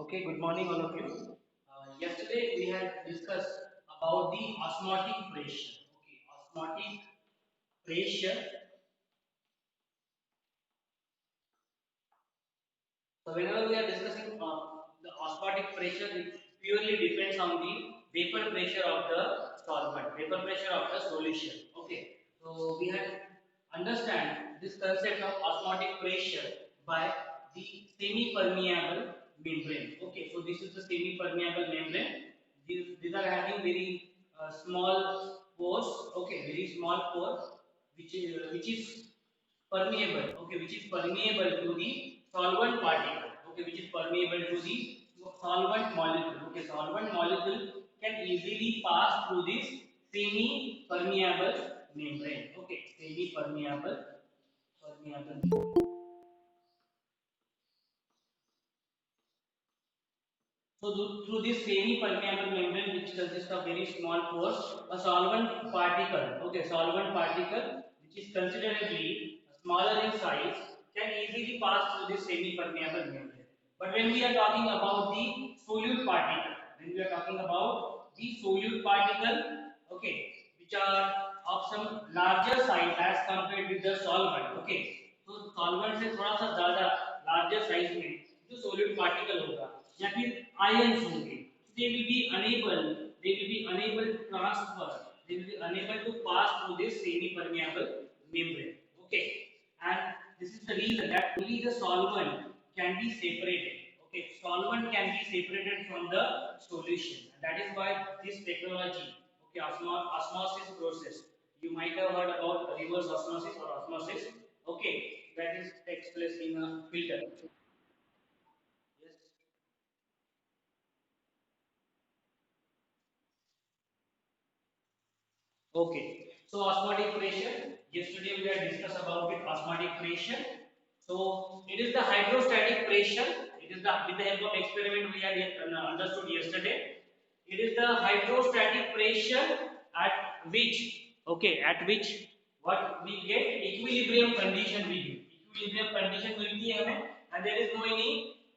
Okay, good morning, all of you. Yesterday we had discussed about the osmotic pressure. Okay, osmotic pressure. So whenever we are discussing the osmotic pressure, it purely depends on the vapor pressure of the solvent, vapor pressure of the solution. Okay, so we had understand this concept of osmotic pressure by the semi-permeable membrane. Okay, so this is the semi-permeable membrane. These are having very small pores. Okay, very small pores, which is permeable, okay, which is permeable to the solvent particle, okay, which is permeable to the solvent molecule, okay, solvent molecule can easily pass through this semi permeable membrane, okay, semi permeable. So through this semi-permeable membrane, which consists of very small pores, a solvent particle, okay, solvent particle, which is considerably smaller in size, can easily pass through this semi-permeable membrane. But when we are talking about the solute particle, when we are talking about the solute particle, okay, which are of some larger size as compared with the solvent, okay, तो solvent से थोड़ा सा ज्यादा larger size में जो solid particle होगा या फिर आयंस होंगे they will be unable to transfer, they will be unable to pass through this semi permeable membrane, okay, and this is the reason that only the solvent can be separated, okay, solvent can be separated from the solution, and that is why this technology, okay, osmosis process, you might have heard about reverse osmosis or osmosis, okay, that is takes place in a filter. Yes. Okay. So osmotic pressure. Yesterday we had discussed about it. Osmotic pressure. So it is the hydrostatic pressure. It is the with the help of experiment we had understood yesterday. It is the hydrostatic pressure at which, okay, at which what we get equilibrium condition we get. Equilibrium condition मिलती है हमें, and there is no any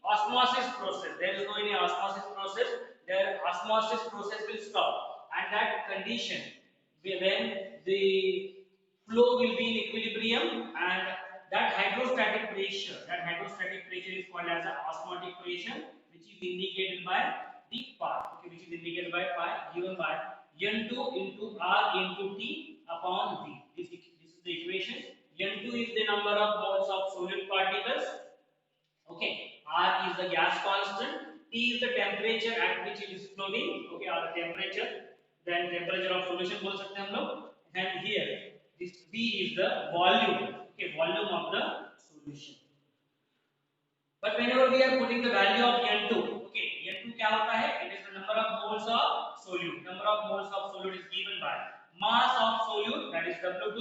osmosis process. There is no any osmosis process. Their osmosis process will stop, and that condition when the flow will be in equilibrium, and that hydrostatic pressure is called as a osmotic pressure, which is indicated by the pi, okay, which is indicated by pi given by n2 into r into t upon v. This is the equation. N2 is the number of moles of solid particles, okay, R is the gas constant, T is the temperature at which it is flowing, okay, or the temperature, then temperature of solution बोल सकते हैं हम लोग, and here this V is the volume, okay, volume of the solution. But whenever we are putting the value of N2, okay, N2 क्या होता है? It is the number of moles of solute. Number of moles of solute is given by mass of solute, that is W2,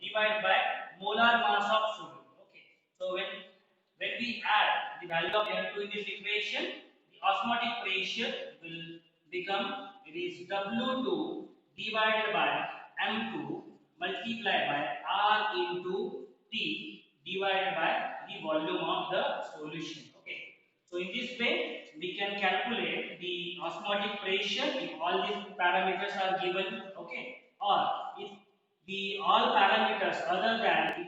divided by molar mass of solute. Okay. So when we add the value of N2 in this equation, the osmotic pressure will become, it is W2 divided by M2 multiplied by R into T divided by the volume of the solution. Okay. So in this way, we can calculate the osmotic pressure if all these parameters are given. Okay. Or if the all parameters other than if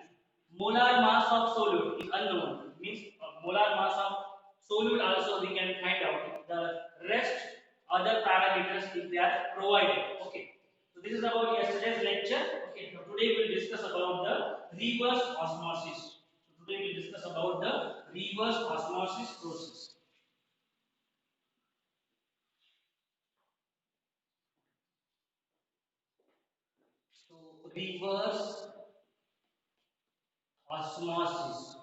molar mass of solute is unknown, means molar mass of solute also we can find out. The rest other parameters if they are provided. Okay. So this is about yesterday's lecture. Okay. So today we will discuss about the reverse osmosis. So today we will discuss about the reverse osmosis process. So reverse osmosis.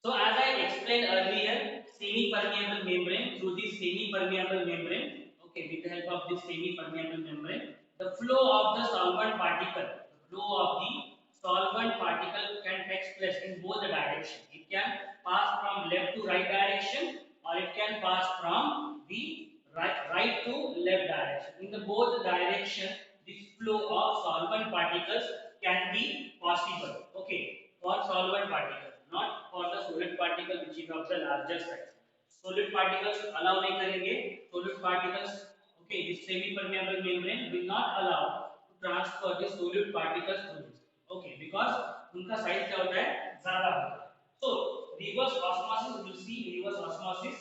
So as I explained earlier, semi-permeable membrane, through this semi-permeable membrane, okay, with the help of this semi-permeable membrane, the flow of the solvent particle, can take place in both the directions. It can pass from left to right direction, or it can pass from the right to left direction. In the both direction, this flow of solvent particles can be possible. Okay, for solvent particles, not for the solid particle which is of the larger size. Solid particles allow नहीं करेंगे. Solid particles, okay, this semi-permeable membrane will not allow to transfer the solid particles through this. Okay, because उनका size क्या होता है, ज़्यादा होता है. So reverse osmosis, we'll see reverse osmosis.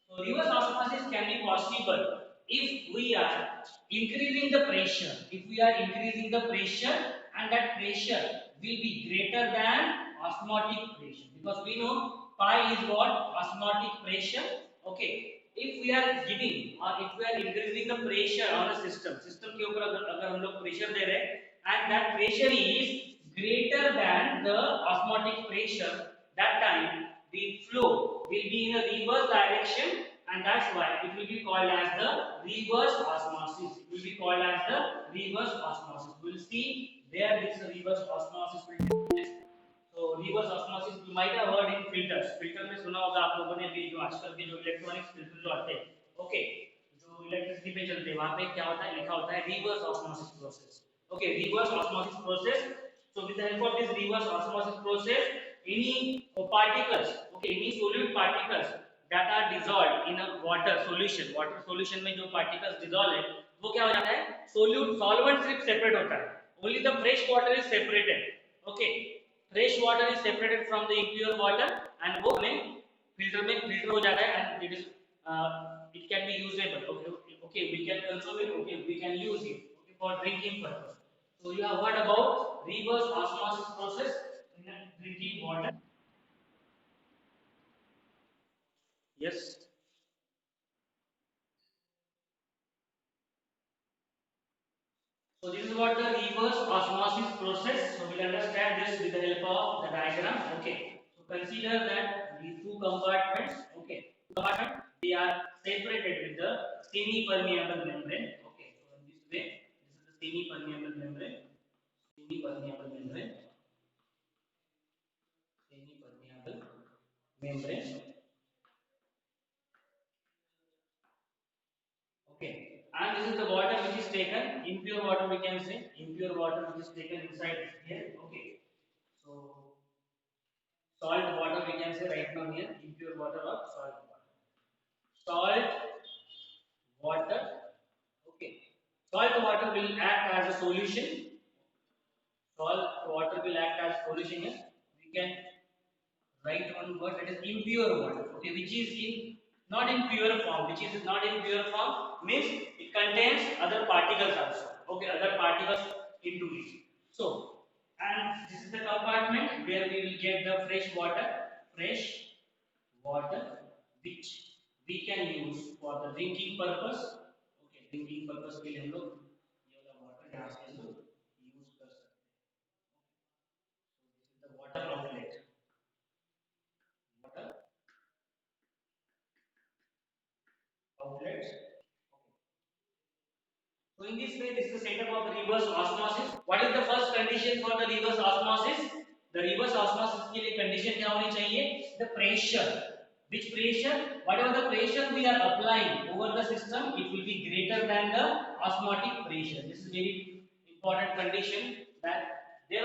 So reverse osmosis can be possible if we are increasing the pressure. If we are increasing the pressure and that pressure will be greater than osmotic pressure, because we know pi is what, osmotic pressure. Okay, if we are giving or if we are increasing the pressure on a system के ऊपर अगर हम लोग pressure दे रहे हैं and that pressure is greater than the osmotic pressure, that time the flow will be in a reverse direction, and that's why it will be called as the reverse osmosis. It will be called as the reverse osmosis. We'll see where this reverse osmosis will take place. So reverse osmosis you might have heard in filters. Filter में सुना होगा आप लोगों ने भी, जो आजकल के जो इलेक्ट्रॉनिक्स फिल्टर जो आते हैं, ओके, जो इलेक्ट्रिसिटी पे चलते हैं, वहाँ पे क्या होता है, लिखा होता है reverse osmosis process. Okay, reverse osmosis process. So with the help of this reverse osmosis process, any particles, okay, any solute particles that are dissolved in a water solution में जो particles dissolve है, वो क्या हो जाता है, solute solvent सिर्फ separate होता है, only the fresh water is separated. Okay, fresh water is separated from the impure water and वो हमें filter हो जाता है and it can be usable. Okay, we can consume it. Okay, we can use it, okay, for drinking purpose. So you have heard about reverse osmosis process in drinking water. Yes. So this is what the reverse osmosis process. So we'll understand this with the help of the diagram. Okay. So consider that these two compartments. Okay. Compartment, they are separated with the semi-permeable membrane. Okay. So in this way, this is the semi-permeable membrane. Semi-permeable membrane. Semi-permeable membrane. Okay, and this is the water which is taken, impure water we can say, impure water which is taken inside here. Okay, so salt water we can say right now here, impure water or salt water. Salt water, okay. Salt water will act as a solution. Salt water will act as solution here. We can write one word, that is impure water. Okay, which is in not in pure form. Which is not in pure form means it contains other particles also. Okay, other particles into it. So, and this is the compartment where we will get the fresh water which we can use for the drinking purpose. Okay, drinking purpose के लिए हम लोग ये वाला water यहाँ से हम लोग use कर सकते हैं. So this is the water outlet. Water outlets. So in this way, this is the setup of the reverse osmosis. What is the first condition for the reverse osmosis? The reverse osmosis के लिए condition क्या होनी चाहिए? The pressure. Which pressure? Whatever the pressure we are applying over the system, it will be greater than the osmotic pressure. This is very important condition, that then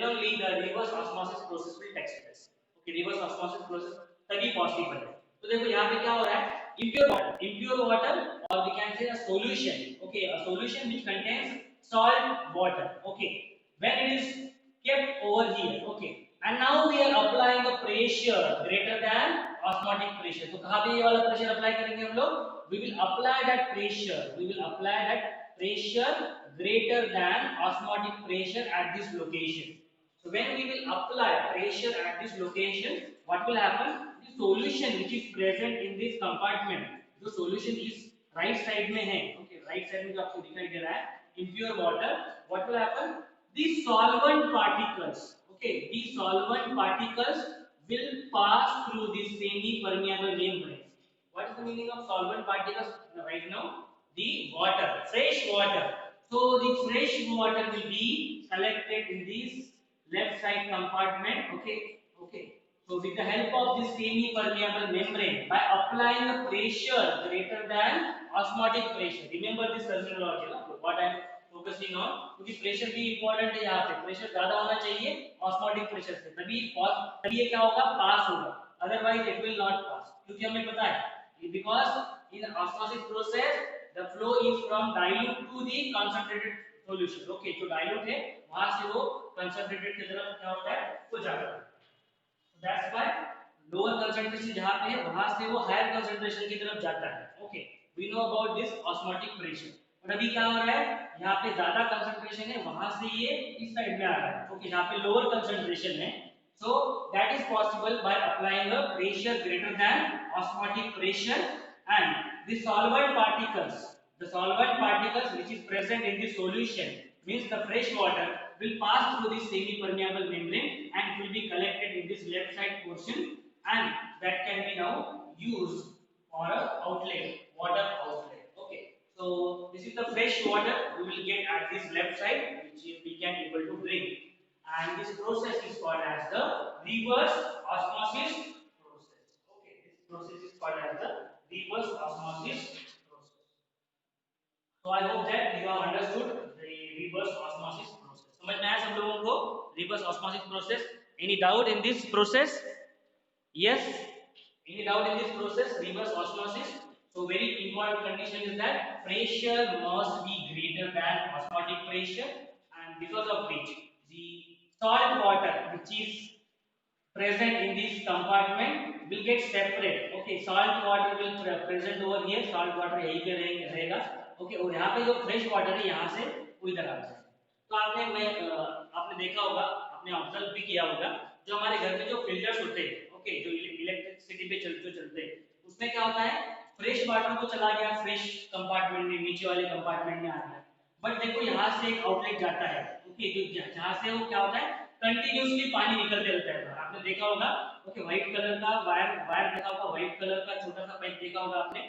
only the reverse osmosis process will take place. Okay, reverse osmosis process तभी possible है. तो देखो यहाँ पे क्या हो रहा है? Impure water, or we can say a solution. Okay, a solution which contains salt water. Okay, when it is kept over here. Okay, and now we are applying a pressure greater than osmotic pressure. तो कहाँ पे ये वाला pressure apply करेंगे हम लोग? We will apply that pressure. We will apply that pressure greater than osmotic pressure at this location. So when we will apply pressure at this location, what will happen? The solution which is present in this compartment, जो solution is right side में है, okay, right side में जो आपको दिखाई दे रहा है, impure water, what will happen? These solvent particles, okay, these solvent particles will pass through this semi-permeable membrane. What is the meaning of solvent particles right now? The water, fresh water. So the fresh water will be collected in this left side compartment. Okay. So with the help of this semi-permeable membrane, by applying a pressure greater than osmotic pressure. Remember this terminology. No? What I am focusing on, क्योंकि pressure भी important है यहाँ पे, pressure ज्यादा होना चाहिए osmotic pressure से, तभी ये क्या होगा, पास होगा, otherwise it will not pass, क्योंकि हमें पता है because in osmosis process the flow is from dilute to the concentrated solution. Okay, जो डाइल्यूट है वहां से वो कंसंट्रेटेड की तरफ क्या होता है, वो जाता है। दैट्स व्हाई लोअर कंसंट्रेशन जहां पे है वहां से वो हायर कंसंट्रेशन की तरफ जाता है। Okay, we know about this osmotic pressure. और अभी क्या हो रहा है, यहाँ पे ज्यादा कंसंट्रेशन है, वहां से ये इस साइड में आ रहा है। ओके, यहाँ पे लोअर कंसंट्रेशन है, so that is possible by applying a pressure greater than osmotic pressure, and the solvent particles which is present in the solution means the fresh water will pass through this semi permeable membrane and will be collected in this left side portion, and that can be now used for a outlet, water outlet. Okay, so this is the fresh water we will get at this left side which we can able to drink, and this process is called as the reverse osmosis process. Okay, this process is called as the reverse osmosis process. So I hope that you have understood the reverse osmosis process. समझ में आया सब लोगों को reverse osmosis process? Any doubt in this process? Yes? Any doubt in this process, reverse osmosis? So very important condition is that pressure must be greater than osmotic pressure, and because of which the salt water which is present in this compartment will get separate. Okay, salt water will present over here, salt water यहीं पे रहेगा. Okay, और यहाँ पे जो fresh water है यहाँ से इधर आ जाए. तो आपने देखा होगा, आपने ऑब्जर्व भी किया होगा, जो हमारे घर में जो फिल्टर्स होते हैं, ओके, जो इलेक्ट्रिसिटी पे चलते हैं, उसमें क्या होता है, फ्रेश वाटर तो चला गया फ्रेश कंपार्टमेंट में, नीचे वाले कंपार्टमेंट में आ गया, बट देखो यहाँ से एक आउटलेट जाता है, ओके, जो जहाँ से वो क्या होता है, कंटिन्यूअसली पानी निकलते रहता है। आपने देखा होगा, ओके, व्हाइट कलर का वायर देखा होगा, व्हाइट कलर का छोटा सा पाइप देखा होगा आपने,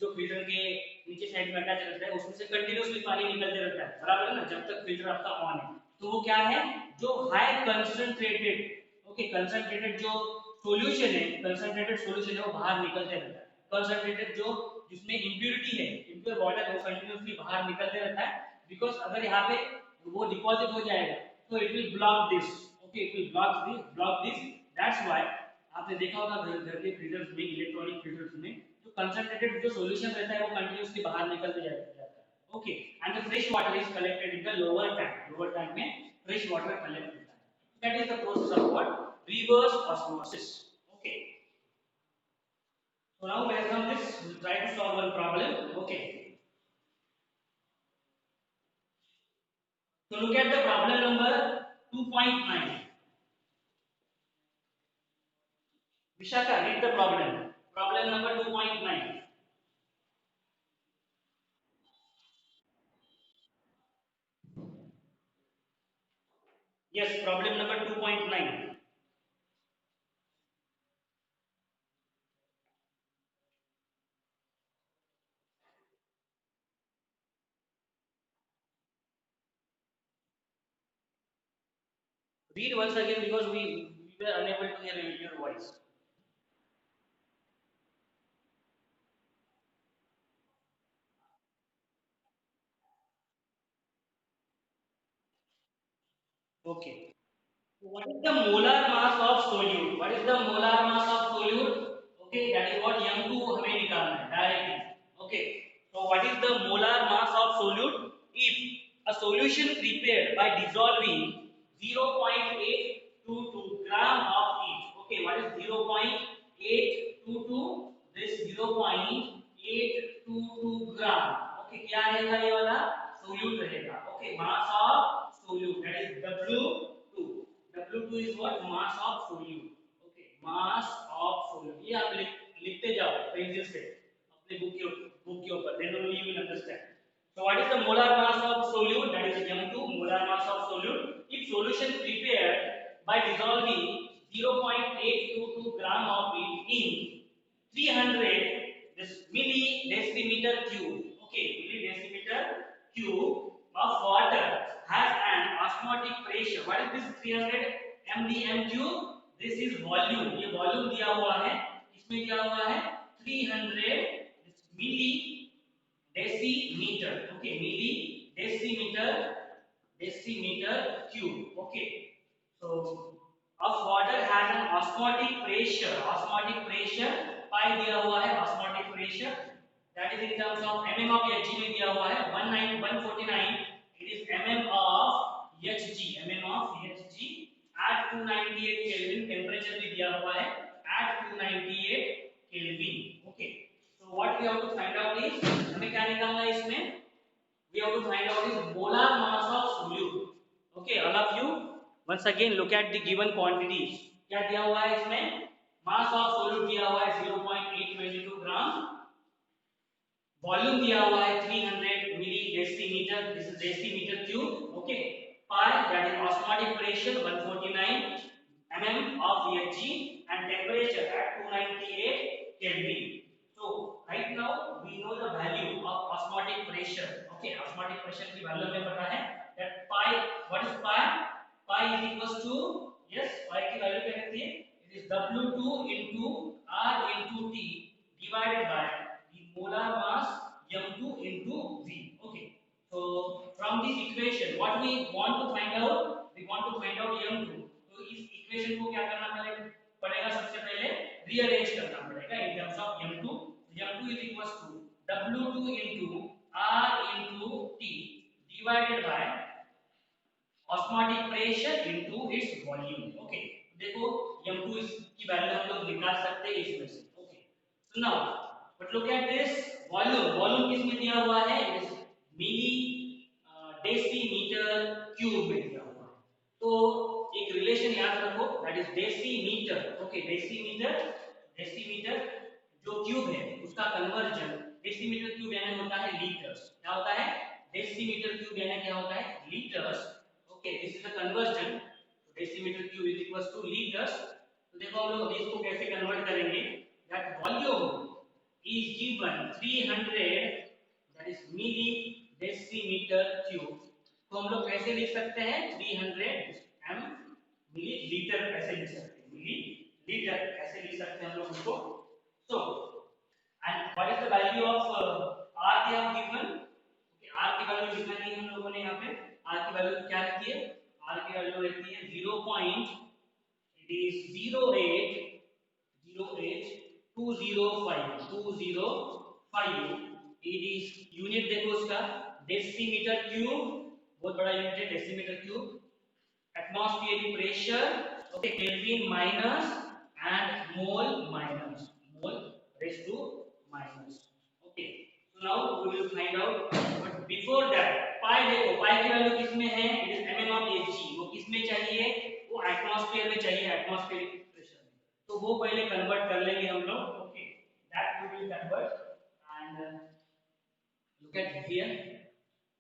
जो फिल्टर के नीचे साइड में अटैच रहता है, उसमें से कंटिन्यूअसली पानी निकलते रहता है, बराबर है ना, जब तक फिल्टर आपका ऑन है। तो वो क्या है, जो हाई कंसंट्रेटेड, ओके, कंसंट्रेटेड जो सॉल्यूशन है, कंसंट्रेटेड सॉल्यूशन है, वो बाहर निकलते रहता है। कंसंट्रेटेड जो जिसमें इंप्योरिटी है, इंप्योर वाटर है, वो कंटिन्यूअसली बाहर निकलते रहता है, बिकॉज़ अगर यहाँ पे वो डिपॉजिट हो जाएगा तो it will block this, okay, it will block this. That's why आपने देखा होगा घर के फिल्टर्स में, इलेक्ट्रॉनिक फिल्टर्स में जो कंसंट्रेटेड जो सॉल्यूशन रहता है वो कंटिन्यूअसली बाहर निकलते जाता है। Okay, and the fresh water is collected in the lower tank में फ्रेश वाटर कलेक्ट होता है। That is the process of what, reverse osmosis. Okay, so now based on this we'll try to solve one problem. Okay, so look at the problem number 2.9. Vishaka, read the problem. Problem number 2.9. Yes, problem number 2.9. Read once again because we were unable to hear your voice. Okay. What is the molar mass of solute? What is the molar mass of solute? Okay, that is what M2 हमें निकालना है directly. Okay. So what is the molar mass of solute? If a solution prepared by dissolving 0.822 gram of each. Okay, what is 0.822? This 0.822 gram. Okay, क्या रहेगा ये वाला? Solute रहेगा. Okay, mass of solute, that is W2. W2 is what? Mass of solute. Okay, mass of solute. ये आप लिखते जाओ pencil से अपने बुक के ऊपर, then only you will understand. So what is the molar mass of solute? That is M2, molar mass of solute. If solution prepared by dissolving 0.822 gram of it in 300 this milli cube. Okay, milli cube of water has an osmotic pressure. What is this 300 mdm cube? This is volume. ये volume दिया हुआ है, इसमें क्या हुआ है, 300 milli decimetre. Okay, milli decimeter cube. Okay, so of water has an osmotic pressure pi दिया हुआ है osmotic pressure, that is in terms of mm of hg में दिया हुआ है 149, it is mm of hg at 298 Kelvin, temperature भी दिया हुआ है at 298 Kelvin. Okay, so what we have to find out is, हमें क्या निकालना है इसमें, we have to find out is molar mass of solute. Okay, all of you once again look at the given quantities. क्या दिया हुआ है इसमें, mass of solute दिया हुआ है 0.822 ग्राम, वॉल्यूम दिया हुआ है 300 milli decimetre, this is decimetre cube. Okay, pi that is osmotic pressure 149 mm of Hg and temperature at 298 Kelvin. So right now we know the value of osmotic pressure. Okay, osmotic pressure की value हमें पता है that pi, what is pi is equals to, yes, pi की value क्या रहती है, it is W2 into R into T divided by the molar mass m2 into v. Okay, so from this equation what we want to find out, we want to find out m2. तो इस equation को क्या करना पड़ेगा, सबसे पहले rearrange करना पड़ेगा in terms of m2. m2 is equals to w2 into r into t divided by osmotic pressure into its volume. Okay, देखो m2 की वैल्यू हम लोग निकाल सकते हैं इसमें से. Okay, so now but look at this volume किसमें दिया हुआ है, मिली डेसीमीटर क्यूब में दिया हुआ है. तो एक रिलेशन याद रखो, that is decimetre. Okay, decimetre जो क्यूब है उसका कन्वर्जन, डेसीमीटर क्यूब यानी होता है लीटर्स. क्या होता है, डेसीमीटर क्यूब यानी क्या होता है, litres. Okay, this is the conversion, decimetre cube is equals two litres. तो देखो हम लोग इसको कैसे कन्वर्ट करेंगे, that volume is given 300, that is milli decimeter cube. तो हम लोग कैसे लिख सकते हैं, 300 m मिलीलीटर ऐसे लिख सकते हैं, मिलीलीटर ऐसे लिख सकते हैं हम लोग उसको. so and what is the value of r they have given. okay, r की वैल्यू लिखा नहीं हम लोगों ने यहाँ पे. r की वैल्यू क्या रहती है, r की वैल्यू रहती है 0.205. it is यूनिट देखो उसका डेसीमीटर क्यूब, बहुत बड़ा यूनिट है decimetre cube. Atmospheric pressure, okay, kelvin minus and mole raise to minus. Okay, so now we will find out, but before that pi देखो, pi की value किसमें है, it is mm of Hg. वो किसमें चाहिए, वो atmosphere में चाहिए, एटमॉस्फेरिक प्रेशर में. तो वो पहले कन्वर्ट कर लेंगे हम लोग. Okay, that we will convert and look at here,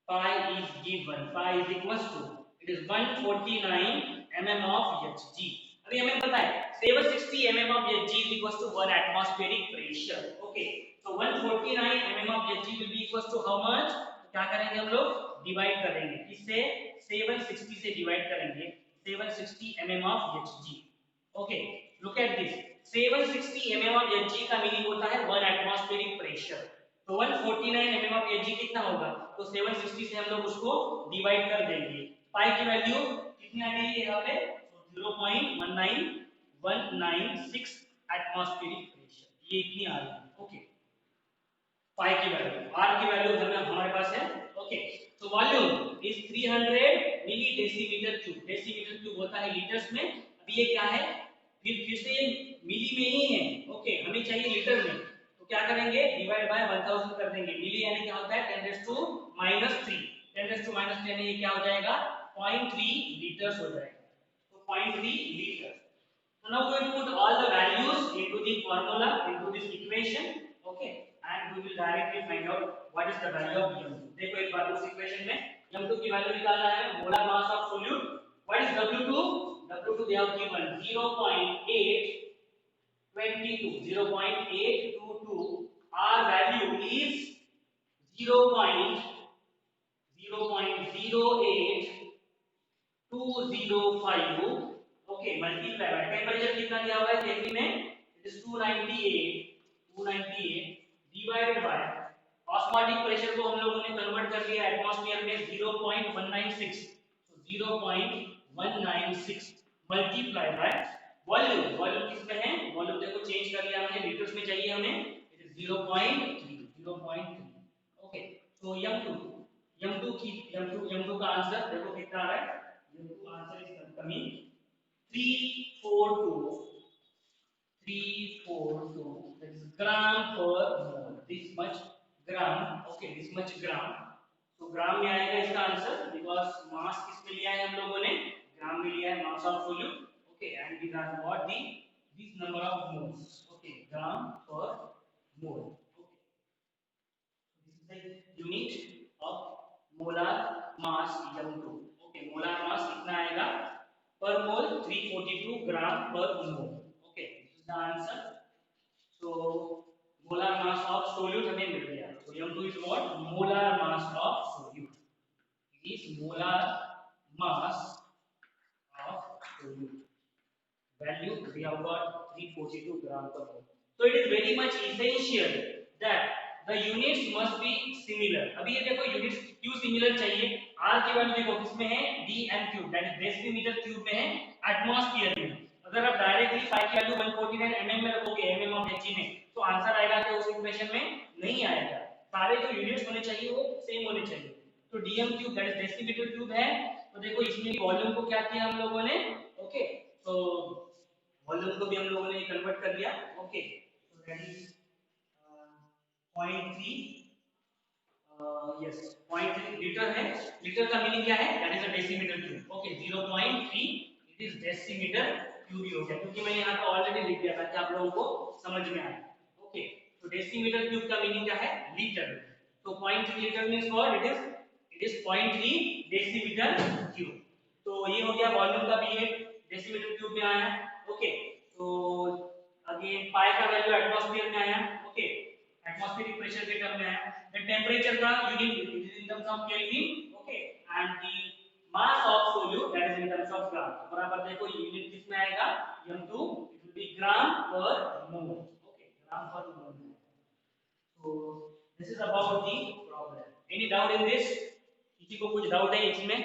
pi is given, pi is equals to, it is 149 mm of Hg. अभी हमें पता है 760 mm of Hg is equals to 1 atmospheric pressure. okay, so 149 mm of Hg will be equals to how much, क्या करेंगे हम लोग, divide करेंगे, किससे, 760 से डिवाइड करेंगे, 760 mm of Hg. okay, look at this, 760 mm of Hg का meaning होता है 1 atmospheric pressure. तो 149 mm of Hg कितना होगा, तो 760 से हम लोग उसको डिवाइड कर देंगे. पाई की वैल्यू कितनी आ गई है यहाँ पे, 0.19196 एटमॉस्फेरिक प्रेशर, ये इतनी आ रही है. ओके, पाई की वैल्यू, आर की वैल्यू घर में हमारे पास है. ओके, तो volume is 300 milli decimetre cube. Decimetre cube होता है लीटर्स में. अभी ये क्या है, फिर से ये मिली में ही है. ओके, हमें चाहिए लीटर में, तो क्या करेंगे, डिवाइड बाय 1000 कर देंगे. मिली यानी क्या होता है 10 raised to minus 3, 10 raised to minus 3 ये क्या हो जाएगा, 0.3 लीटर्स हो जाएगा. तो 0.3 litre. so now we will put all the values into the formula, into this equation. okay, and we will directly find out what is the value of m2. देखो एक बार उस इक्वेशन में m2 की value निकालना है, molar mass of solute. what is w2, they have given 0.822. our value is 0.08205. okay, multiply by temperature कितना दिया हुआ है केल्विन में, it is 298 divided by osmotic pressure को हम लोगों ने कन्वर्ट कर लिया एटमॉस्फेयर में 0.196, तो 0.196 मल्टीप्लाई बाय वॉल्यूम। वॉल्यूम किसमें है, वॉल्यूम देखो चेंज कर लिया हमने, लीटर्स में चाहिए हमें, इट इज 0.3। ओके, तो m2 का आंसर देखो कितना आ रहा है, m2 answer is coming 342, that is gram per mole, this much gram, okay, this much gram, तो ग्राम में आएगा इसका आंसर, बिकॉज मास किस में लिया है हम लोगों ने, ग्राम में लिया है, मास of solute, okay, and these are what the this number of moles, okay, gram per mole, okay, this is the unit of molar mass m2, okay, molar mass कितना आएगा per mole 342 gram per mole, okay, this is the answer. So molar mass of solute हमें मिल गया, so m2 is what, molar mass of solute, it is molar mass of solute, value we have got 342 gram per mole. So it is very much essential that the units must be similar. अभी ये देखो units क्यों similar चाहिए, r की value देखो किसमें है, dm cube, that is decimetre cube में है, एटमॉस्फेयर में। अगर आप डायरेक्टली फाई की वैल्यू 149 mm में रखोगे, mm ऑफ Hg में, तो आंसर आएगा क्या उस इक्वेशन में, नहीं आएगा। सारे जो यूनिट्स होने चाहिए वो सेम होने चाहिए। तो dm cube that is decimetre cube है, तो देखो इसमें वॉल्यूम को क्या किया हम लोगों ने, ओके, तो वॉल्यूम को भी हम लोगों ने कन्वर्ट कर लिया, okay, so that is 0.3, yes 0.3 litre है। लीटर का मीनिंग क्या है, that is a decimetre cube, okay, 0.3 it is decimetre cube ही हो गया, क्योंकि मैंने यहाँ पे ऑलरेडी लिख दिया ताकि आप लोगों को समझ में आए, ओके। तो डेसीमीटर क्यूब का मीनिंग क्या है, लीटर, तो 0.3 litre means what, it is 0.3 decimetre cube. तो ये हो गया वॉल्यूम का भी, एक डेसीमीटर क्यूब में आया, ओके। तो अगेन पाई का वैल्यू एटमॉस्फेयर में आया, ओके, एटमॉस्फेरिक प्रेशर के टर्म में आया, द टेंपरेचर का unit is in terms of kelvin, okay, and the mass of solute that is in terms of gram. बराबर देखो यूनिट किस में आएगा, m2, इट विल बी ग्राम पर मोल, ओके, ग्राम पर mole. So this is about the problem. Any doubt in this, किसी को कुछ डाउट है इसमें?